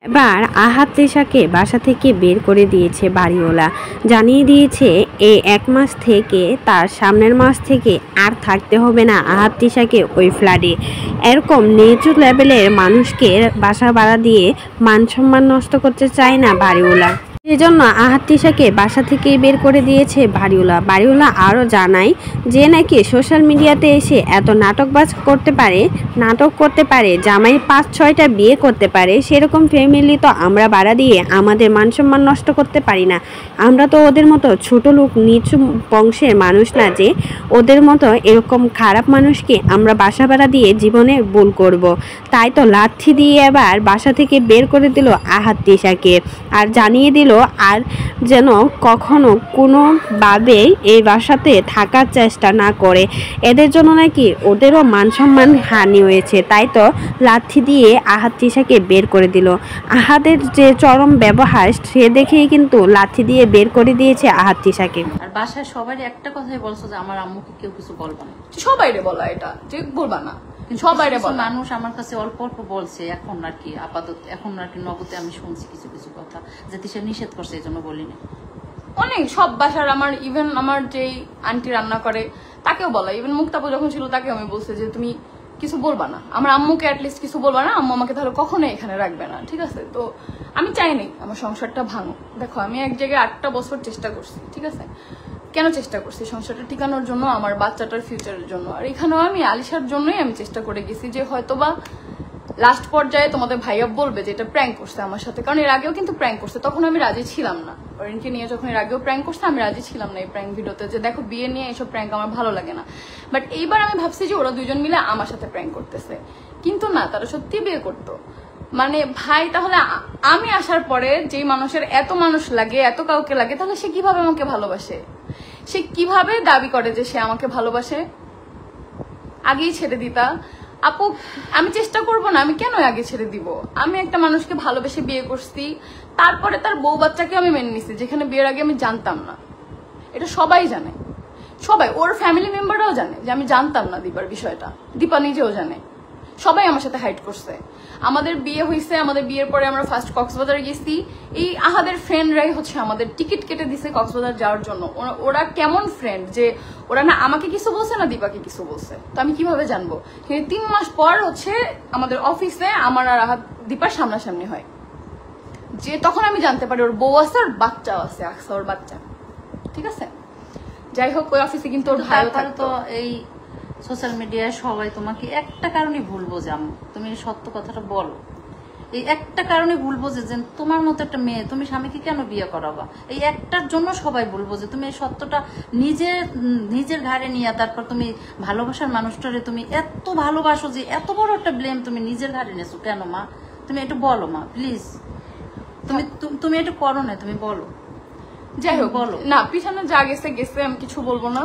এবার আহাদ তিশাকে বাসা থেকে বের করে দিয়েছে বাড়িওয়ালা। জানিয়ে দিয়েছে এই 1 মাস থেকে তার সামনের মাস থেকে আর থাকতে হবে না আহাদ তিশাকে ওই ফ্ল্যাটে। এরকম নিচু লেভেলের মানুষকে বাসা ভাড়া দিয়ে মান সম্মান নষ্ট করতে চায় না বাড়িওয়ালা। সেজন্য আহাদ তিশাকে বাসা থেকেই বের করে দিয়েছে বাড়িওয়ালা। বাড়িওয়ালা আরও জানায় যে নাকি সোশ্যাল মিডিয়াতে এসে এত নাটক করতে পারে, জামাই 5-6টা বিয়ে করতে পারে, সেরকম ফ্যামিলি তো আমরা ভাড়া দিয়ে আমাদের মান সম্মান নষ্ট করতে পারি না। আমরা তো ওদের মতো ছোট লোক নিচু বংশের মানুষ না যে ওদের মতো এরকম খারাপ মানুষকে আমরা বাসা ভাড়া দিয়ে জীবনে ভুল করব। তাই তো লাথি দিয়ে এবার বাসা থেকে বের করে দিল আহাদ তিশাকে, আর জানিয়ে দিল আর যেন কখনো কোনোভাবেই এই বাসাতে থাকার চেষ্টা না করে। এদের জন্য নাকি ওদেরও মান সম্মান হানি হয়েছে, তাই তো লাথি দিয়ে আহাদ তিশাকে বের করে দিল। আহাদের যে চরম ব্যবহার সে দেখেই কিন্তু লাথি দিয়ে বের করে দিয়েছে আহাদ তিশাকে। আর বাসায় সবাই একটা কথাই বলছো যে আমার আম্মুকে কেউ কিছু বলবা না। সবাইরে বলা এটা যে বলবা না, সবাইরে বলা। মানুষ আমার কাছে অল্প অল্প বলছে এখন আর কি, আপাতত এখন আর কি নগদে আমি শুনছি কিছু কিছু কথা যে তিশা নিষেধ করছে এই জন্য বলিনি। অনেক সব বাসার আমার ইভেন আমার যেই আন্টি রান্না করে তাকেও বলা, ইভেন মুক্তাপু যখন ছিল তাকে আমি বলছি যে তুমি কিছু বলবা না, আমার আম্মুকে অ্যাটলিস্ট কিছু বলবা না, আম্মু আমাকে তাহলে কখনোই এখানে রাখবে না, ঠিক আছে? তো আমি চাইনি আমার সংসারটা ভাঙো। দেখো আমি এক জায়গায় 8টা বছর চেষ্টা করছি, ঠিক আছে? কেন চেষ্টা করছি? সংসারটা টিকানোর জন্য, আমার বাচ্চাটার ফিউচারের জন্য। আর এখানেও আমি আলিশার জন্যই আমি চেষ্টা করে গেছি যে হয়তোবা লাস্ট পর্যায়ে তোমাদের ভাইয়া বলবে যে এটা প্র্যাঙ্ক করছে আমার সাথে, কারণ এর আগেও কিন্তু প্র্যাঙ্ক করছে, তখন আমি রাজি ছিলাম না। অরিনকে নিয়ে যখন এর আগেও প্র্যাঙ্ক করছে আমি রাজি ছিলাম না এই প্র্যাঙ্ক ভিডিওতে, যে দেখো বিয়ে নিয়ে এসব প্র্যাঙ্ক আমার ভালো লাগে না। বাট এইবার আমি ভাবছি যে ওরা দুইজন মিলে আমার সাথে প্র্যাঙ্ক করতেছে, কিন্তু না, তারা সত্যি বিয়ে করতো। মানে ভাই, তাহলে আমি আসার পরে যেই মানুষের এত মানুষ লাগে, এত কাউকে লাগে, তাহলে সে কিভাবে আমাকে ভালোবাসে? সে কিভাবে দাবি করে যে সে আমাকে ভালোবাসে? আগেই ছেড়ে দিতা আপু। আমি চেষ্টা করবো না, আমি কেন আগে ছেড়ে দিব? আমি একটা মানুষকে ভালোবেসে বিয়ে করছি, তারপরে তার বউ বাচ্চাকে আমি মেনে নিছি, যেখানে বিয়ের আগে আমি জানতাম না। এটা সবাই জানে, সবাই, ওর ফ্যামিলি মেম্বাররাও জানে যে আমি জানতাম না দীপার বিষয়টা। দীপা নিজেও জানে, সবাই আমার সাথে হাইড করছে। আমাদের বিয়ে হয়েছে, আমাদের বিয়ের পরে আমরা ফার্স্ট কক্সবাজারে গেছি, এই আহাদের ফ্রেন্ডরাই হচ্ছে আমাদের টিকিট কেটে দিছে কক্সবাজার যাওয়ার জন্য। ওরা কেমন ফ্রেন্ড যে ওরা না আমাকে কিছু বলছে না দীপাকে কিছু বলছে, তো আমি কিভাবে জানবো? কিন্তু 3 মাস পর হচ্ছে আমাদের অফিসে আমার আর আহাদ দীপার সামনাসামনি হয়, যে তখন আমি জানতে পারি ওর বউ আছে, ওর বাচ্চাও আছে, ওর বাচ্চা, ঠিক আছে? যাই হোক, ওই অফিসে কিন্তু ওর ভাইও থাকতো। এই সোশ্যাল মিডিয়ায় সবাই তোমাকে একটা কারণে ভুল বোঝে আম্মু, তুমি সত্য কথাটা বলো। এই একটা কারণে ভুল বোঝে যে তোমার মতো একটা মেয়ে তুমি স্বামীকে কেন বিয়ে করাবা, এই একটার জন্য সবাই ভুল বোঝে। তুমি এই সত্যটা নিজের ঘাড়ে নিয়ে তারপর তুমি ভালোবাসার মানুষটারে তুমি এত ভালোবাসো যে এত বড় একটা ব্লেম তুমি নিজের ঘাড়ে নিয়েছো কেন মা? তুমি একটু বলো মা প্লিজ, তুমি একটু করো না, তুমি বলো। যাই হোক, বলো না, পিছনে যা গেছে গেছে, আমি কিছু বলবো না।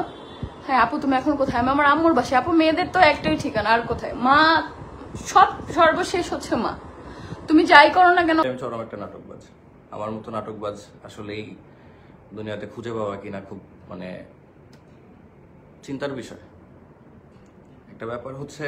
হ্যাঁ আপু, তুমি এখন কোথায়? আমি আমার আম্মুর বাসায়। আপু, মেয়েদের তো একটাই ঠিকানা, আর কোথায়? মা সর্বশেষ হচ্ছে মা। তুমি যাই করো না কেন। আমি চরম একটা নাটকবাজ। আমার মতো নাটকবাজ আসলেই দুনিয়াতে খুঁজে পাওয়া কিনা খুব চিন্তার বিষয়। একটা ব্যাপার হচ্ছে